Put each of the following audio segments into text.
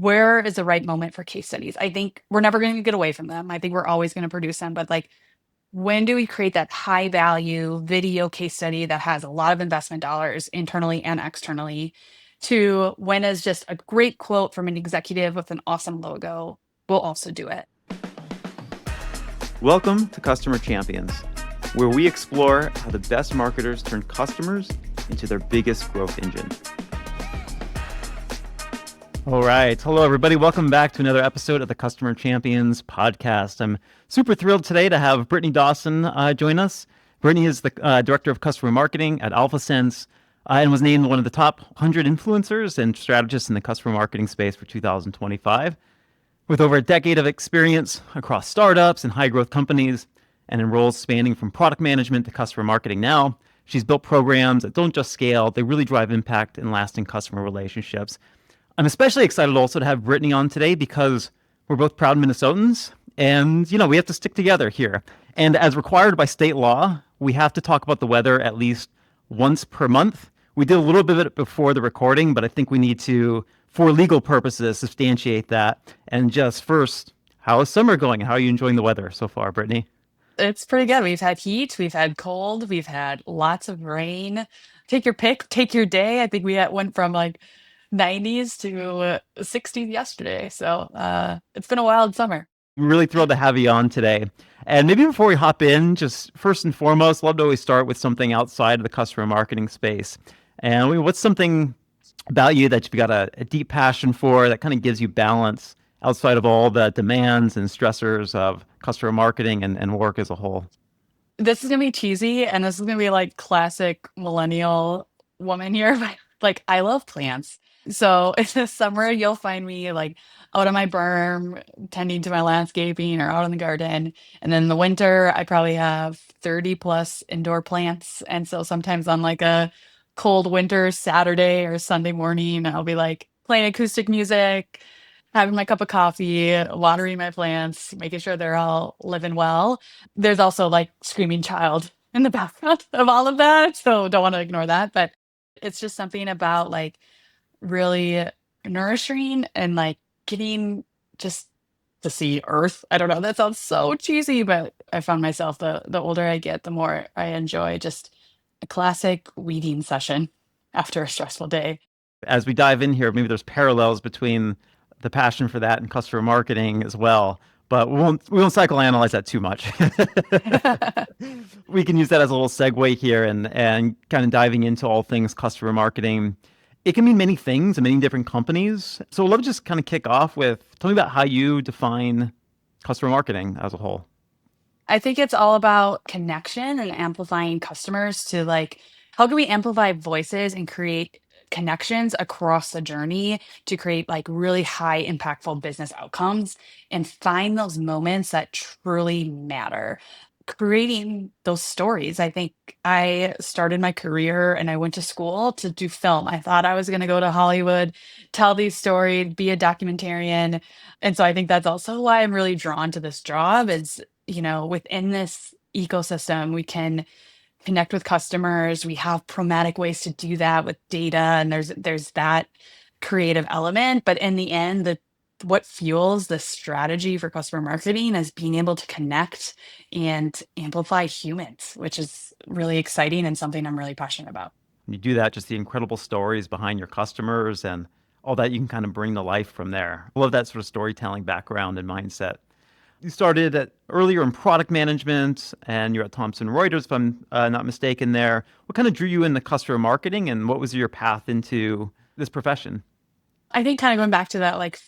where is the right moment for case studies? I think we're never going to get away from them. I think we're always going to produce them, but like, when do we create that high value video case study that has a lot of investment dollars internally and externally to when is just a great quote from an executive with an awesome logo? We'll also do it. Welcome to Customer Champions, where we explore how the best marketers turn customers into their biggest growth engine. All right. Hello, everybody. Welcome back to another episode of the Customer Champions podcast. I'm super thrilled today to have Brittnee Dawson join us. Brittnee is the Director of Customer Marketing at AlphaSense and was named one of the top 100 influencers and strategists in the customer marketing space for 2025. With over a decade of experience across startups and high-growth companies and in roles spanning from product management to customer marketing now, she's built programs that don't just scale, they really drive impact and lasting customer relationships. I'm especially excited also to have Brittnee on today because we're both proud Minnesotans and, we have to stick together here. And as required by state law, we have to talk about the weather at least once per month. We did a little bit of it before the recording, but I think we need to, for legal purposes, substantiate that. And just first, how is summer going? How are you enjoying the weather so far, Brittnee? It's pretty good. We've had heat, we've had cold, we've had lots of rain. Take your pick, take your day. I think went from like 90s to 60s yesterday. So it's been a wild summer. We're really thrilled to have you on today. And maybe before we hop in, just first and foremost, love to always start with something outside of the customer marketing space. And what's something about you that you've got a deep passion for that kind of gives you balance outside of all the demands and stressors of customer marketing and work as a whole? This is gonna be cheesy, and this is gonna be like classic millennial woman here, but like I love plants. So in the summer, you'll find me like out on my berm, tending to my landscaping or out in the garden. And then in the winter, I probably have 30 plus indoor plants. And so sometimes on like a cold winter Saturday or Sunday morning, I'll be like playing acoustic music, having my cup of coffee, watering my plants, making sure they're all living well. There's also like screaming child in the background of all of that. So don't want to ignore that. But it's just something about like really nourishing and like getting just to see earth. I don't know. That sounds so cheesy, but I found myself the older I get, the more I enjoy just a classic weeding session after a stressful day. As we dive in here, maybe there's parallels between the passion for that and customer marketing as well. But we won't psychoanalyze that too much. We can use that as a little segue here and kind of diving into all things customer marketing. It can mean many things in many different companies. So I'd love to just kind of kick off with, tell me about how you define customer marketing as a whole. I think it's all about connection and amplifying customers to like, how can we amplify voices and create connections across the journey to create like really high impactful business outcomes and find those moments that truly matter. Creating those stories. I think I started my career and I went to school to do film. I thought I was going to go to Hollywood, tell these stories, be a documentarian. And so I think that's also why I'm really drawn to this job is, within this ecosystem, we can connect with customers. We have pragmatic ways to do that with data, and there's that creative element. But in the end, what fuels the strategy for customer marketing is being able to connect and amplify humans, which is really exciting and something I'm really passionate about. You do that, just the incredible stories behind your customers and all that you can kind of bring to life from there. I love that sort of storytelling background and mindset. You started earlier in product management and you're at Thomson Reuters, if I'm not mistaken there. What kind of drew you into customer marketing and what was your path into this profession? I think kind of going back to that like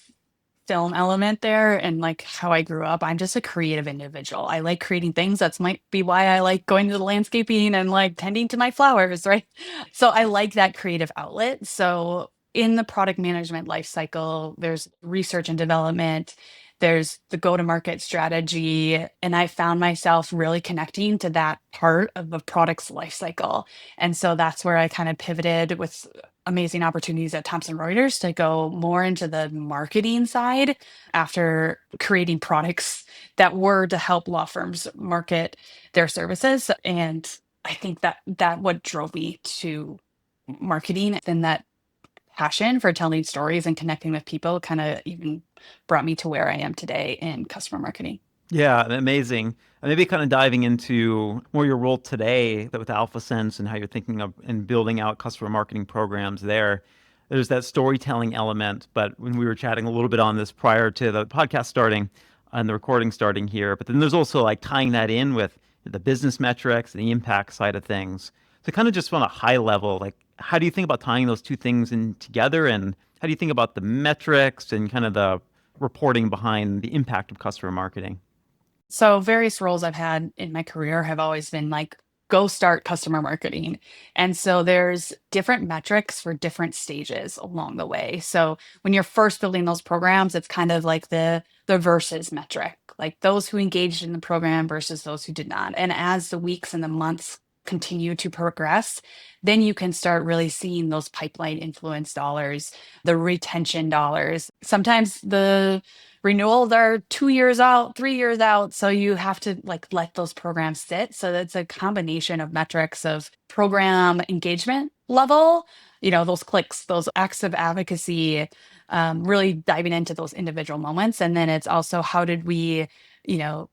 film element there and like how I grew up, I'm just a creative individual. I like creating things. That's might be why I like going to the landscaping and like tending to my flowers, right? So I like that creative outlet. So in the product management life cycle, there's research and development, there's the go-to-market strategy, and I found myself really connecting to that part of the product's life cycle. And so that's where I kind of pivoted with amazing opportunities at Thomson Reuters to go more into the marketing side after creating products that were to help law firms market their services. And I think that what drove me to marketing and that passion for telling stories and connecting with people kind of even brought me to where I am today in customer marketing. Yeah, amazing. And maybe kind of diving into more your role today with AlphaSense and how you're thinking of and building out customer marketing programs there. There's that storytelling element, but when we were chatting a little bit on this prior to the podcast starting and the recording starting here, but then there's also like tying that in with the business metrics and the impact side of things. So kind of just on a high level, like how do you think about tying those two things in together, and how do you think about the metrics and kind of the reporting behind the impact of customer marketing? So various roles I've had in my career have always been like, go start customer marketing. And so there's different metrics for different stages along the way. So when you're first building those programs, it's kind of like the versus metric, like those who engaged in the program versus those who did not. And as the weeks and the months continue to progress, then you can start really seeing those pipeline influence dollars, the retention dollars. Sometimes the renewals are 2 years out, 3 years out. So you have to like let those programs sit. So that's a combination of metrics of program engagement level, those clicks, those acts of advocacy, really diving into those individual moments. And then it's also how did we,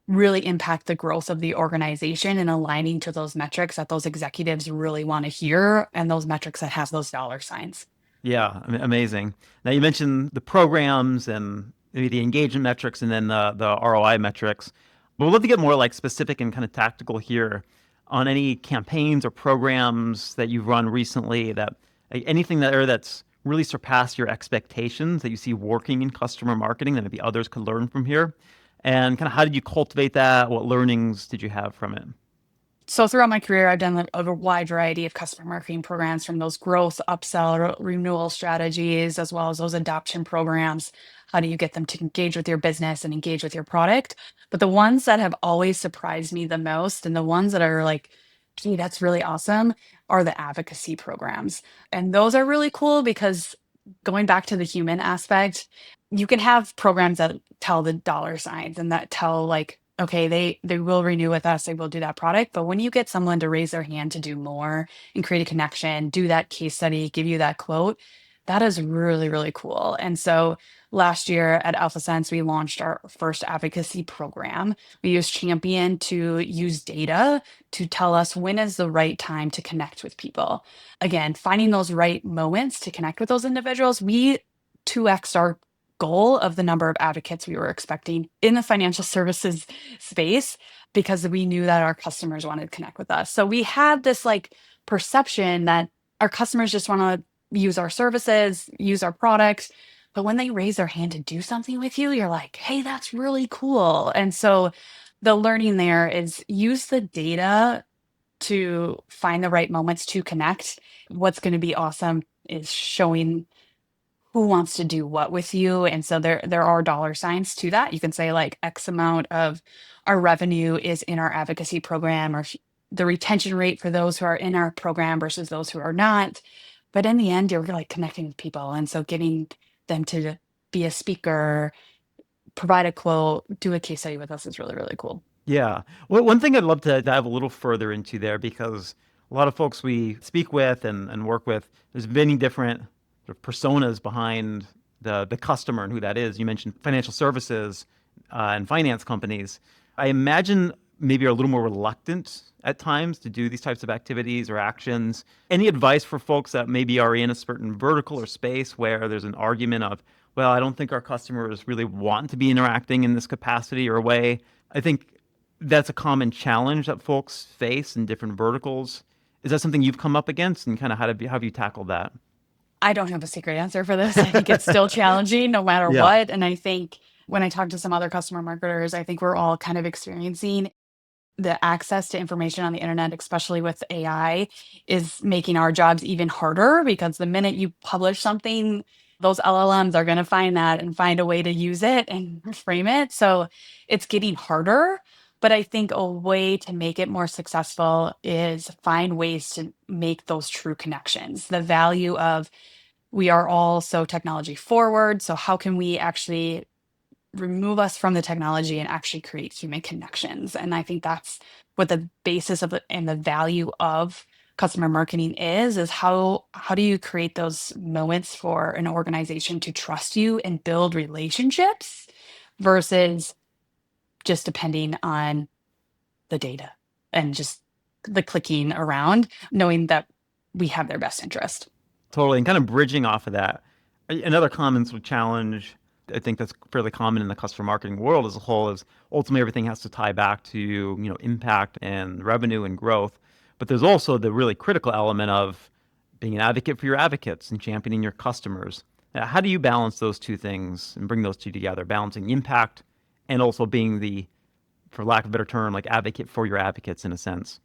really impact the growth of the organization and aligning to those metrics that those executives really want to hear and those metrics that have those dollar signs. Yeah, amazing. Now you mentioned the programs and maybe the engagement metrics and then the ROI metrics. But we'd love to get more like specific and kind of tactical here on any campaigns or programs that you've run recently that like, anything that's really surpassed your expectations that you see working in customer marketing that maybe others could learn from here. And kind of how did you cultivate that? What learnings did you have from it? So throughout my career, I've done a wide variety of customer marketing programs, from those growth, upsell, renewal strategies, as well as those adoption programs. How do you get them to engage with your business and engage with your product? But the ones that have always surprised me the most, and the ones that are like, gee, that's really awesome, are the advocacy programs. And those are really cool because, going back to the human aspect, you can have programs that tell the dollar signs and that tell like, okay, they will renew with us, they will do that product. But when you get someone to raise their hand to do more and create a connection, do that case study, give you that quote, that is really, really cool. And so last year at AlphaSense, we launched our first advocacy program. We used Champion to use data to tell us when is the right time to connect with people. Again, finding those right moments to connect with those individuals. We 2x our goal of the number of advocates we were expecting in the financial services space, because we knew that our customers wanted to connect with us. So we had this like perception that our customers just want to use our services, use our products. But when they raise their hand to do something with you, you're like, hey, that's really cool. And so the learning there is use the data to find the right moments to connect. What's going to be awesome is showing who wants to do what with you. And so there are dollar signs to that. You can say like X amount of our revenue is in our advocacy program, or the retention rate for those who are in our program versus those who are not. But in the end, you're like connecting with people. And so getting them to be a speaker, provide a quote, do a case study with us is really, really cool. Yeah. Well, one thing I'd love to dive a little further into there, because a lot of folks we speak with and work with, there's many different sort of personas behind the customer and who that is. You mentioned financial services and finance companies. I imagine maybe are a little more reluctant at times to do these types of activities or actions. Any advice for folks that maybe are in a certain vertical or space where there's an argument of, well, I don't think our customers really want to be interacting in this capacity or way. I think that's a common challenge that folks face in different verticals. Is that something you've come up against, and kind of how have you tackled that? I don't have a secret answer for this. I think it's still challenging no matter Yeah. what. And I think when I talk to some other customer marketers, I think we're all kind of experiencing the access to information on the internet, especially with AI, is making our jobs even harder, because the minute you publish something, those LLMs are going to find that and find a way to use it and frame it. So it's getting harder. But I think a way to make it more successful is find ways to make those true connections. The value of, we are all so technology forward. So how can we actually remove us from the technology and actually create human connections? And I think that's what the basis of and the value of customer marketing is how do you create those moments for an organization to trust you and build relationships versus just depending on the data and just the clicking around, knowing that we have their best interest. Totally. And kind of bridging off of that, another common sort of challenge I think that's fairly common in the customer marketing world as a whole is ultimately everything has to tie back to, impact and revenue and growth. But there's also the really critical element of being an advocate for your advocates and championing your customers. How do you balance those two things and bring those two together, balancing impact and also being the, for lack of a better term, like advocate for your advocates in a sense?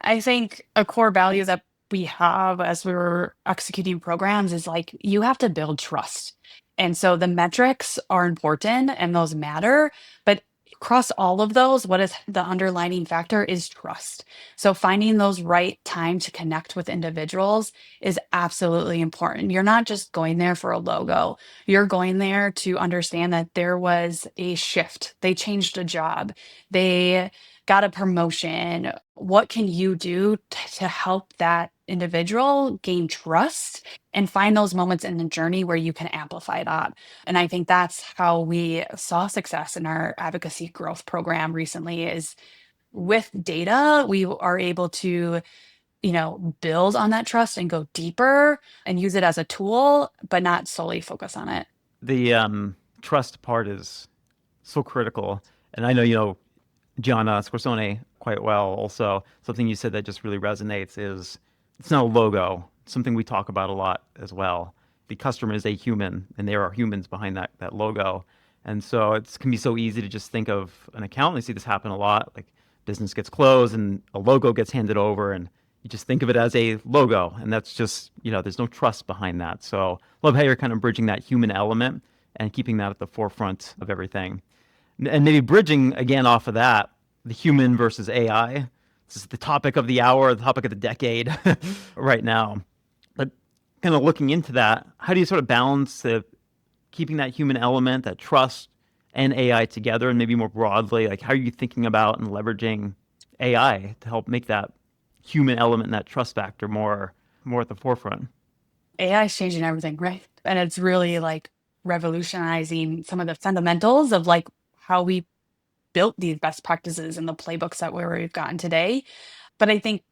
I think a core value that we have as we were executing programs is like you have to build trust. And so the metrics are important and those matter, but across all of those, what is the underlining factor is trust. So finding those right time to connect with individuals is absolutely important. You're not just going there for a logo. You're going there to understand that there was a shift. They changed a job. They got a promotion. What can you do to help that individual gain trust and find those moments in the journey where you can amplify that? And I think that's how we saw success in our advocacy growth program recently is with data, we are able to, build on that trust and go deeper and use it as a tool, but not solely focus on it. The trust part is so critical. And I know, Gianna Scorsone quite well. Also, something you said that just really resonates is it's not a logo. It's something we talk about a lot as well. The customer is a human, and there are humans behind that logo. And so it can be so easy to just think of an account. I see this happen a lot. Like business gets closed and a logo gets handed over, and you just think of it as a logo, and that's just there's no trust behind that. So love how you're kind of bridging that human element and keeping that at the forefront of everything. And maybe bridging again off of that, the human versus AI. This is the topic of the hour, the topic of the decade right now. But kind of looking into that, how do you sort of balance keeping that human element, that trust, and AI together? And maybe more broadly, like how are you thinking about and leveraging AI to help make that human element and that trust factor more at the forefront? AI is changing everything, right? And it's really like revolutionizing some of the fundamentals of like how we built these best practices and the playbooks that we've gotten today. But I think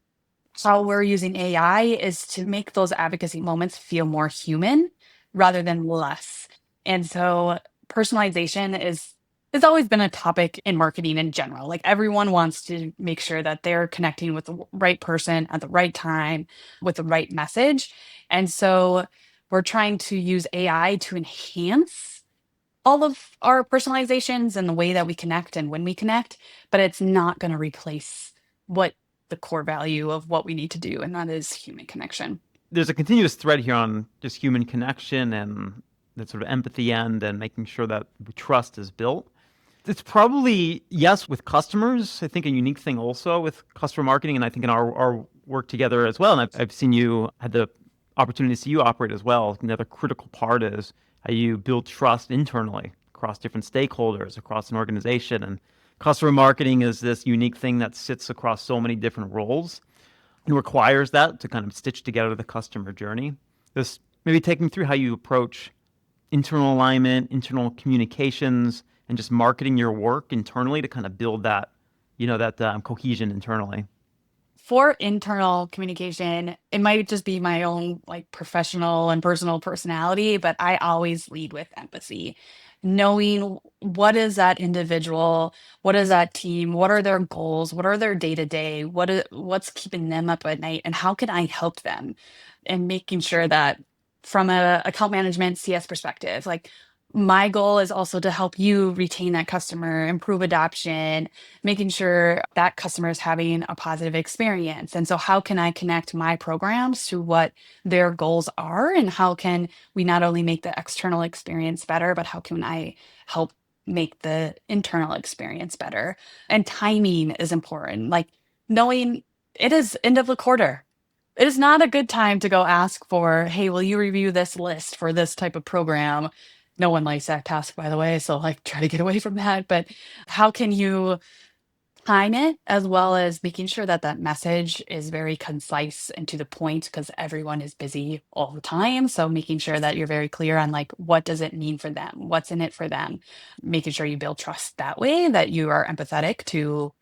how we're using AI is to make those advocacy moments feel more human rather than less. And so personalization is always been a topic in marketing in general. Like everyone wants to make sure that they're connecting with the right person at the right time with the right message. And so we're trying to use AI to enhance all of our personalizations and the way that we connect and when we connect, but it's not going to replace what the core value of what we need to do, and that is human connection. There's a continuous thread here on just human connection and that sort of empathy end and making sure that trust is built. It's probably, yes, with customers. I think a unique thing also with customer marketing, and I think in our work together as well, and I've seen you, had the opportunity to see you operate as well. Another critical part is how you build trust internally across different stakeholders, across an organization. And customer marketing is this unique thing that sits across so many different roles and requires that to kind of stitch together the customer journey. Just maybe take me through how you approach internal alignment, internal communications, and just marketing your work internally to kind of build that, cohesion internally. For internal communication, it might just be my own like professional and personal personality, but I always lead with empathy. Knowing what is that individual, what is that team, what are their goals, what are their day to day, what's keeping them up at night, and how can I help them? And making sure that from a account management CS perspective, like my goal is also to help you retain that customer, improve adoption, making sure that customer is having a positive experience. And so, how can I connect my programs to what their goals are? And how can we not only make the external experience better, but how can I help make the internal experience better? And timing is important. Like knowing it is end of the quarter. It is not a good time to go ask for, hey, will you review this list for this type of program? No one likes that task, by the way. So, like, try to get away from that. But how can you time it as well as making sure that that message is very concise and to the point because everyone is busy all the time. So making sure that you're very clear on like what does it mean for them? What's in it for them? Making sure you build trust that way, that you are empathetic to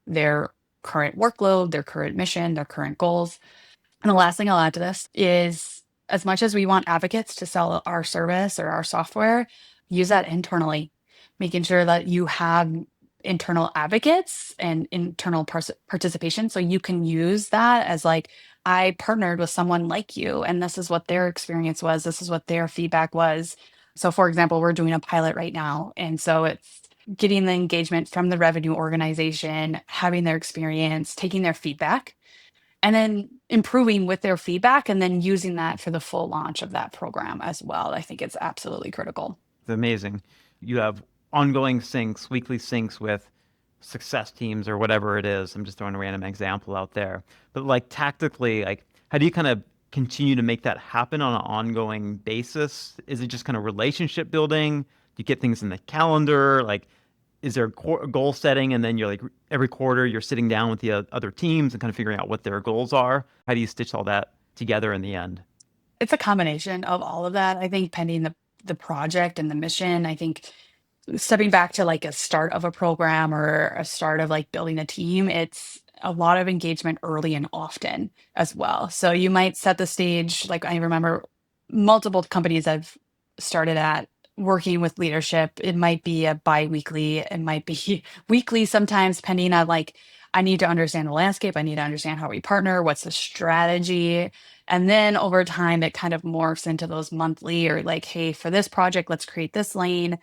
their current workload, their current mission, their current goals. And the last thing I'll add to this is as much as we want advocates to sell our service or our software, use that internally, making sure that you have internal advocates and internal participation. So you can use that as like, I partnered with someone like you, and this is what their experience was. This is what their feedback was. So, for example, we're doing a pilot right now. And so it's getting the engagement from the revenue organization, having their experience, taking their feedback and then improving with their feedback and then using that for the full launch of that program as well. I think it's absolutely critical. It's amazing. You have ongoing syncs, weekly syncs with success teams or whatever it is. I'm just throwing a random example out there. But like tactically, like how do you kind of continue to make that happen on an ongoing basis? Is it just kind of relationship building? Do you get things in the calendar? Like, is there goal setting and then you're like every quarter you're sitting down with the other teams and kind of figuring out what their goals are? How do you stitch all that together in the end? It's a combination of all of that. I think pending the project and the mission, I think stepping back to like a start of a program or a start of like building a team, it's a lot of engagement early and often as well. So you might set the stage. Like I remember multiple companies I've started at working with leadership. It might be a bi-weekly, it might be weekly sometimes, depending on like, I need to understand the landscape. I need to understand how we partner. What's the strategy? And then over time, it kind of morphs into those monthly or like, hey, for this project, let's create this lane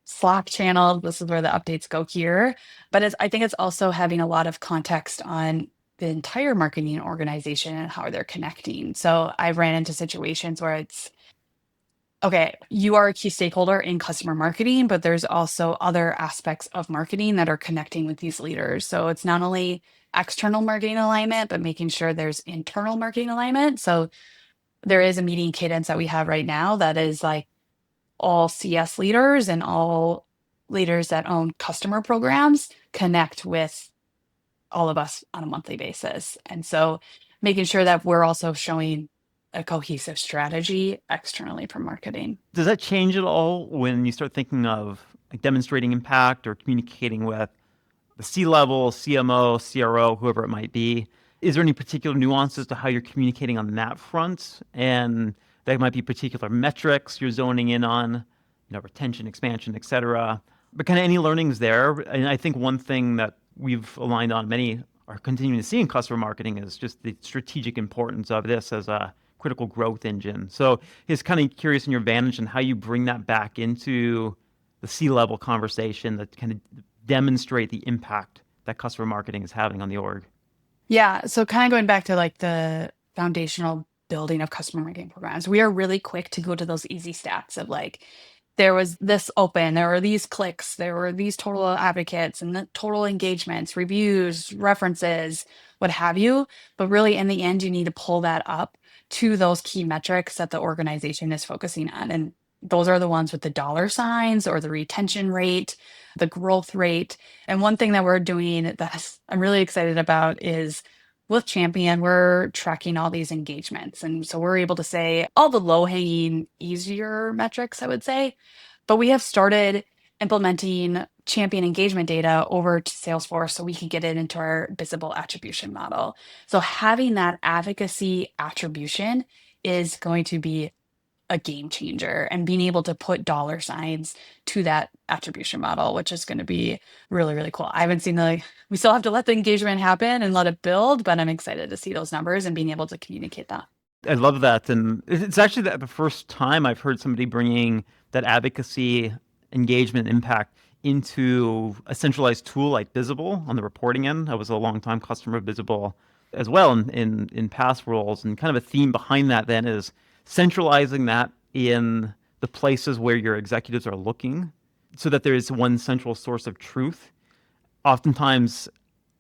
Slack channel. This is where the updates go here. But I think it's also having a lot of context on the entire marketing organization and how they're connecting. So I've ran into situations where it's, okay, you are a key stakeholder in customer marketing, but there's also other aspects of marketing that are connecting with these leaders. So it's not only external marketing alignment, but making sure there's internal marketing alignment. So there is a meeting cadence that we have right now that is like, all CS leaders and all leaders that own customer programs connect with all of us on a monthly basis. And so making sure that we're also showing a cohesive strategy externally for marketing. Does that change at all when you start thinking of like demonstrating impact or communicating with the C-level, CMO, CRO, whoever it might be? Is there any particular nuances to how you're communicating on that front? And there might be particular metrics you're zoning in on, retention, expansion, et cetera. But kind of any learnings there? And I think one thing that we've aligned on, many are continuing to see in customer marketing, is just the strategic importance of this as a critical growth engine. So it's kind of curious in your vantage and how you bring that back into the C-level conversation that kind of demonstrate the impact that customer marketing is having on the org. Yeah. So kind of going back to like the foundational building of customer marketing programs, we are really quick to go to those easy stats of like, there was this open, there were these clicks, there were these total advocates and the total engagements, reviews, references, what have you. But really, in the end, you need to pull that up to those key metrics that the organization is focusing on. And those are the ones with the dollar signs or the retention rate, the growth rate. And one thing that we're doing that I'm really excited about is with Champion, we're tracking all these engagements. And so we're able to say all the low hanging, easier metrics, I would say. But we have started implementing Champion engagement data over to Salesforce so we can get it into our visible attribution model. So having that advocacy attribution is going to be a game changer and being able to put dollar signs to that attribution model, which is going to be really, really cool. I haven't seen we still have to let the engagement happen and let it build, but I'm excited to see those numbers and being able to communicate that. I love that. And it's actually the first time I've heard somebody bringing that advocacy, engagement, impact into a centralized tool like Visible on the reporting end. I was a long time customer of Visible as well in past roles. And kind of a theme behind that then is centralizing that in the places where your executives are looking so that there is one central source of truth. Oftentimes,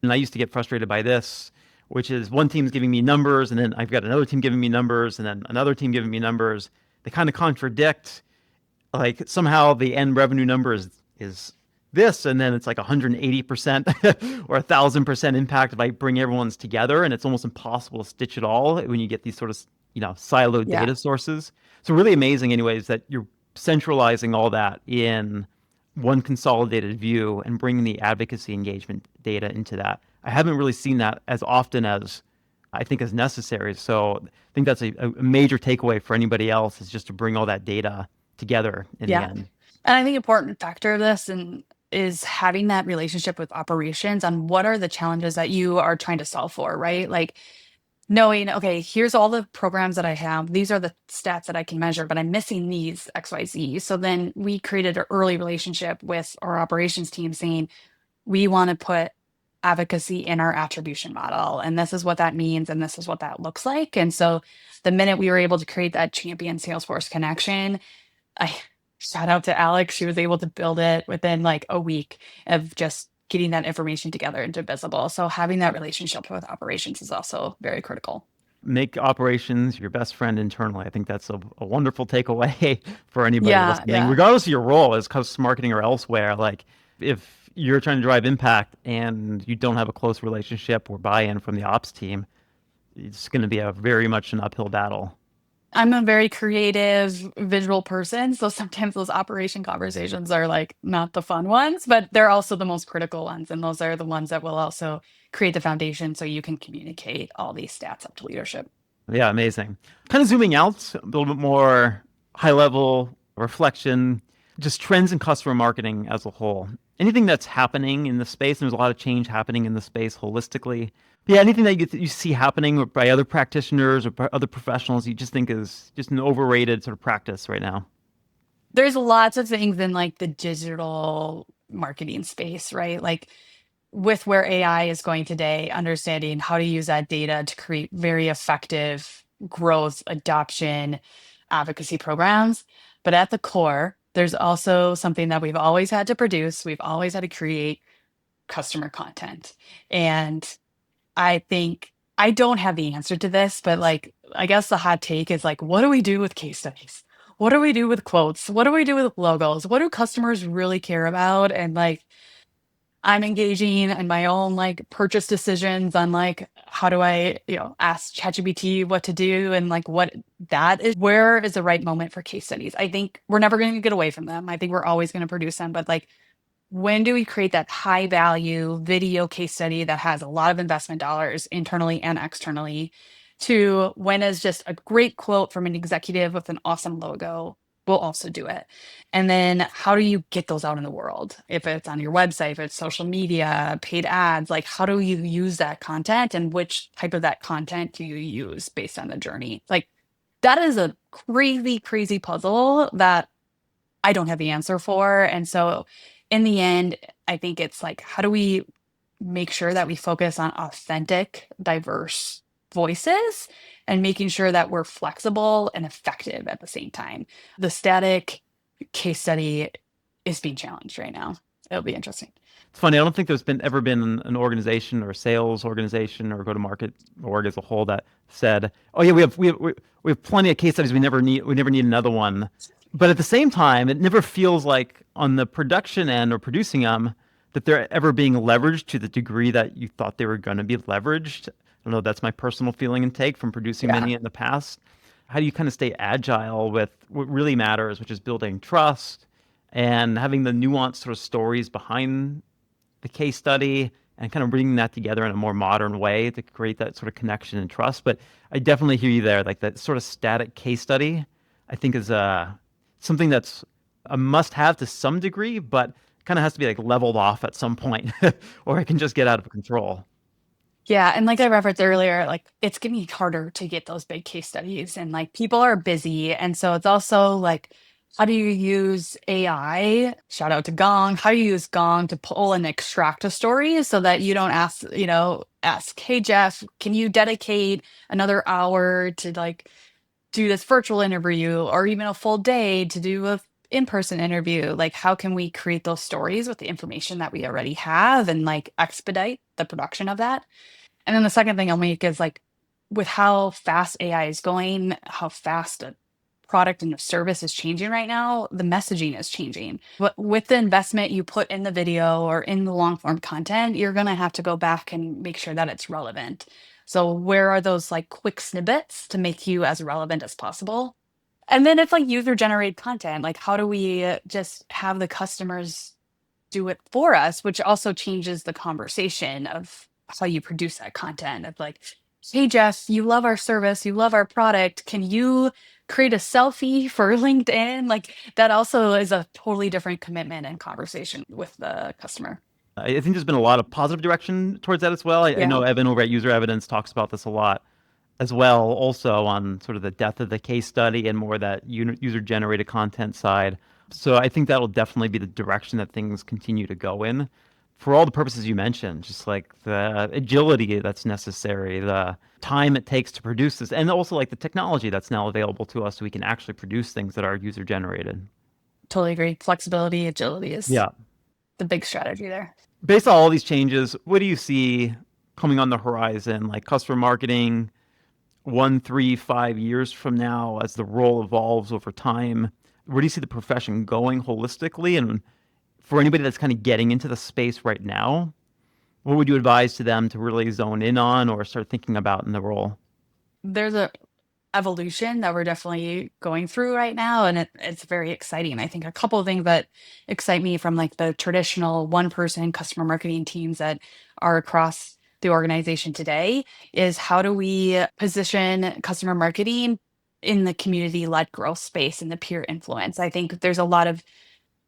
and I used to get frustrated by this, which is one team's giving me numbers and then I've got another team giving me numbers and then another team giving me numbers. They kind of contradict, like somehow the end revenue number is this, and then it's like 180% or 1,000% impact if I bring everyone's together, and it's almost impossible to stitch it all when you get these sort of siloed Yeah. data sources. So really amazing, anyways, that you're centralizing all that in one consolidated view and bringing the advocacy engagement data into that. I haven't really seen that as often as I think is necessary. So I think that's a major takeaway for anybody else is just to bring all that data together in the Yeah. end. And I think important factor of this and is having that relationship with operations on what are the challenges that you are trying to solve for, right? Like knowing, okay, here's all the programs that I have. These are the stats that I can measure, but I'm missing these XYZ. So then we created an early relationship with our operations team saying, we want to put advocacy in our attribution model. And this is what that means. And this is what that looks like. And so the minute we were able to create that champion Salesforce connection, I shout out to Alex. She was able to build it within like a week of just getting that information together into Visible. So having that relationship with operations is also very critical. Make operations your best friend internally. I think that's a wonderful takeaway for anybody Yeah, listening, yeah. regardless of your role as customer marketing or elsewhere. Like if you're trying to drive impact and you don't have a close relationship or buy-in from the ops team, it's going to be a very much an uphill battle. I'm a very creative visual person, so sometimes those operation conversations are like not the fun ones, but they're also the most critical ones, and those are the ones that will also create the foundation so you can communicate all these stats up to leadership. Yeah, amazing. Kind of zooming out a little bit more high level reflection, just trends in customer marketing as a whole. Anything that's happening in the space, and there's a lot of change happening in the space holistically. But yeah, anything that you see happening by other practitioners or by other professionals you just think is just an overrated sort of practice right now. There's lots of things in like the digital marketing space, right? Like with where AI is going today, understanding how to use that data to create very effective growth, adoption, advocacy programs. But at the core, there's also something that we've always had to produce, we've always had to create customer content. And I think I don't have the answer to this, but like, I guess the hot take is like, what do we do with case studies? What do we do with quotes? What do we do with logos? What do customers really care about? And like, I'm engaging in my own like purchase decisions on like how do I, ask ChatGPT what to do and like what that is. Where is the right moment for case studies? I think we're never going to get away from them. I think we're always going to produce them, but like when do we create that high value video case study that has a lot of investment dollars internally and externally to when is just a great quote from an executive with an awesome logo? We'll also do it. And then how do you get those out in the world? If it's on your website, if it's social media, paid ads, like how do you use that content and which type of that content do you use based on the journey? Like that is a crazy, crazy puzzle that I don't have the answer for. And so in the end, I think it's like, how do we make sure that we focus on authentic, diverse voices and making sure that we're flexible and effective at the same time? The static case study is being challenged right now. It'll be interesting. It's funny. I don't think there's been ever been an organization or a sales organization or go-to-market org as a whole that said, "Oh yeah, we have plenty of case studies. We never need another one." But at the same time, it never feels like on the production end or producing them that they're ever being leveraged to the degree that you thought they were going to be leveraged. I don't know. That's my personal feeling and take from producing Yeah. many in the past. How do you kind of stay agile with what really matters, which is building trust and having the nuanced sort of stories behind the case study and kind of bringing that together in a more modern way to create that sort of connection and trust. But I definitely hear you there. Like that sort of static case study, I think is something that's a must have to some degree, but kind of has to be like leveled off at some point or it can just get out of control. Yeah, and like I referenced earlier, like it's getting harder to get those big case studies and like people are busy. And so it's also like, how do you use AI? Shout out to Gong. How do you use Gong to pull and extract a story so that you don't ask, hey Jeff, can you dedicate another hour to like do this virtual interview or even a full day to do a in-person interview? Like how can we create those stories with the information that we already have and like expedite the production of that? And then the second thing I'll make is like with how fast AI is going, how fast a product and the service is changing right now, the messaging is changing. But with the investment you put in the video or in the long form content, you're going to have to go back and make sure that it's relevant. So where are those like quick snippets to make you as relevant as possible? And then it's like user generated content. Like, how do we just have the customers do it for us, which also changes the conversation of how you produce that content of like, hey, Jeff, you love our service, you love our product. Can you create a selfie for LinkedIn? Like, that also is a totally different commitment and conversation with the customer. I think there's been a lot of positive direction towards that as well. I Yeah. know Evan over at User Evidence talks about this a lot as well, also on sort of the depth of the case study and more that user generated content side. So I think that'll definitely be the direction that things continue to go in for all the purposes you mentioned, just like the agility that's necessary, the time it takes to produce this, and also like the technology that's now available to us so we can actually produce things that are user generated. Totally agree. Flexibility, agility is Yeah. the big strategy there. Based on all these changes, what do you see coming on the horizon, like customer marketing, 1, 3, 5 years from now as the role evolves over time? Where do you see the profession going holistically? And for anybody that's kind of getting into the space right now, what would you advise to them to really zone in on or start thinking about in the role? There's a evolution that we're definitely going through right now, and it's very exciting. I think a couple of things that excite me from like the traditional one person customer marketing teams that are across the organization today is how do we position customer marketing in the community led growth space and the peer influence. I think there's a lot of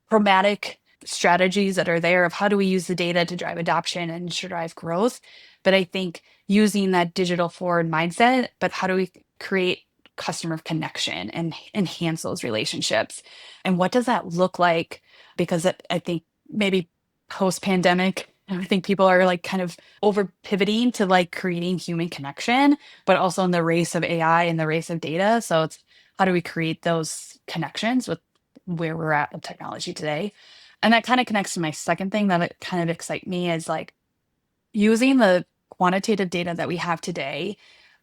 chromatic strategies that are there of how do we use the data to drive adoption and to drive growth. But I think using that digital forward mindset, but how do we create customer connection and enhance those relationships? And what does that look like? Because I think maybe post pandemic, I think people are like kind of over pivoting to like creating human connection, but also in the race of AI and the race of data. So it's how do we create those connections with where we're at with technology today? And that kind of connects to my second thing that kind of excites me is like using the quantitative data that we have today,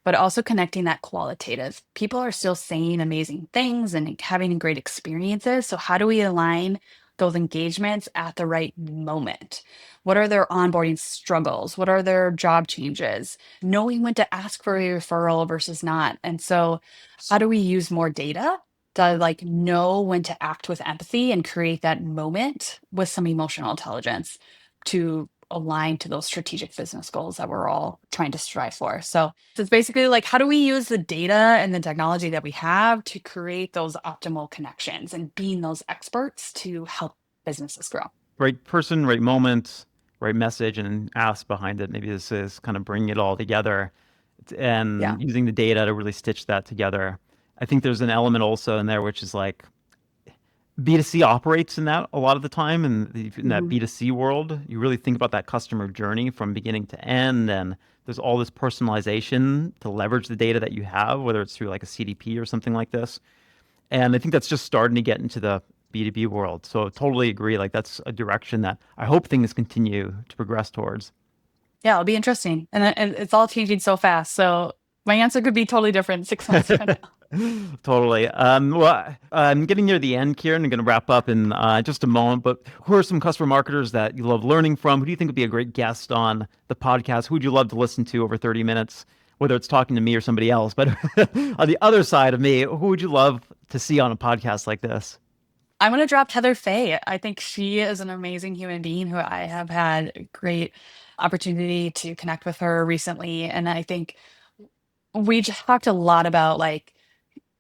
but also connecting that qualitative. People are still saying amazing things and having great experiences. So, how do we align those engagements at the right moment? What are their onboarding struggles? What are their job changes? Knowing when to ask for a referral versus not. And so, how do we use more data to like know when to act with empathy and create that moment with some emotional intelligence to align to those strategic business goals that we're all trying to strive for. So it's basically like, how do we use the data and the technology that we have to create those optimal connections and being those experts to help businesses grow? Right person, right moment, right message, and ask behind it. Maybe this is kind of bringing it all together Yeah. and using the data to really stitch that together. I think there's an element also in there which is like B2C operates in that a lot of the time. And in that Mhm. B2C world, you really think about that customer journey from beginning to end. And there's all this personalization to leverage the data that you have, whether it's through like a CDP or something like this. And I think that's just starting to get into the B2B world. So totally agree. Like that's a direction that I hope things continue to progress towards. Yeah, it'll be interesting. And it's all changing so fast. So my answer could be totally different 6 months from now. Totally. Well, I'm getting near the end here and I'm going to wrap up in just a moment. But who are some customer marketers that you love learning from? Who do you think would be a great guest on the podcast? Who would you love to listen to over 30 minutes, whether it's talking to me or somebody else? But on the other side of me, who would you love to see on a podcast like this? I'm going to drop Heather Faye. I think she is an amazing human being who I have had a great opportunity to connect with her recently. And I think we just talked a lot about like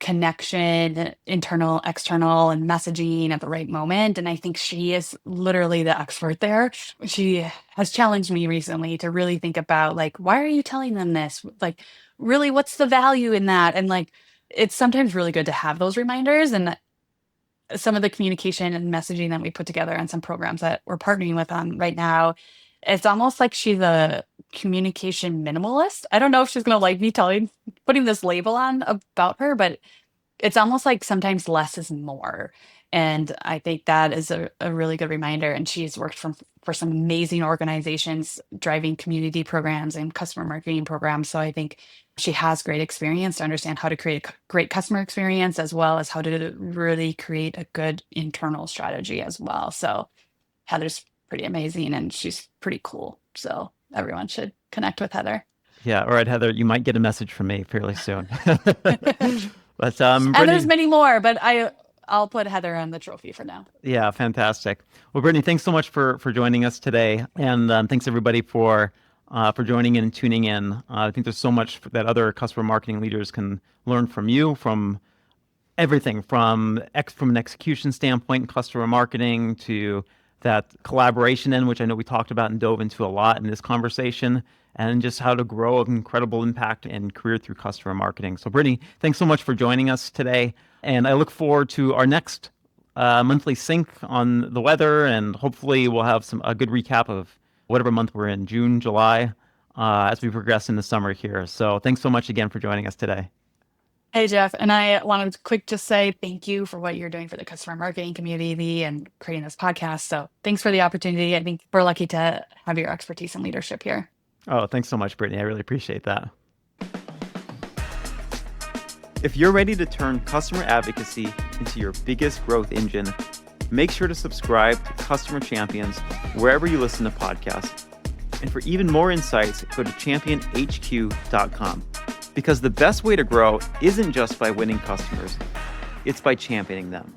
connection, internal, external, and messaging at the right moment. And I think she is literally the expert there. She has challenged me recently to really think about like, why are you telling them this? Like, really, what's the value in that? And like, it's sometimes really good to have those reminders. And some of the communication and messaging that we put together on some programs that we're partnering with on right now, it's almost like she's a communication minimalist. I don't know if she's going to like me putting this label on about her, but it's almost like sometimes less is more. And I think that is a really good reminder. And she's worked for some amazing organizations driving community programs and customer marketing programs. So I think she has great experience to understand how to create a great customer experience, as well as how to really create a good internal strategy as well. So Heather's pretty amazing and she's pretty cool. So everyone should connect with Heather. Yeah. All right, Heather, you might get a message from me fairly soon. But And there's Brittnee, many more, but I'll put Heather on the trophy for now. yeah, fantastic. Well, Brittnee, thanks so much for joining us today, and thanks everybody for joining in and tuning in. I think there's so much that other customer marketing leaders can learn from you, from everything from an execution standpoint in customer marketing to that collaboration end, which I know we talked about and dove into a lot in this conversation, and just how to grow an incredible impact and career through customer marketing. So Brittnee, thanks so much for joining us today. And I look forward to our next monthly sync on the weather, and hopefully we'll have a good recap of whatever month we're in, June, July, as we progress in the summer here. So thanks so much again for joining us today. Hey, Jeff. And I wanted to quick just say thank you for what you're doing for the customer marketing community and creating this podcast. So thanks for the opportunity. I think we're lucky to have your expertise and leadership here. Oh, thanks so much, Brittnee. I really appreciate that. If you're ready to turn customer advocacy into your biggest growth engine, make sure to subscribe to Customer Champions wherever you listen to podcasts. And for even more insights, go to championhq.com. Because the best way to grow isn't just by winning customers, it's by championing them.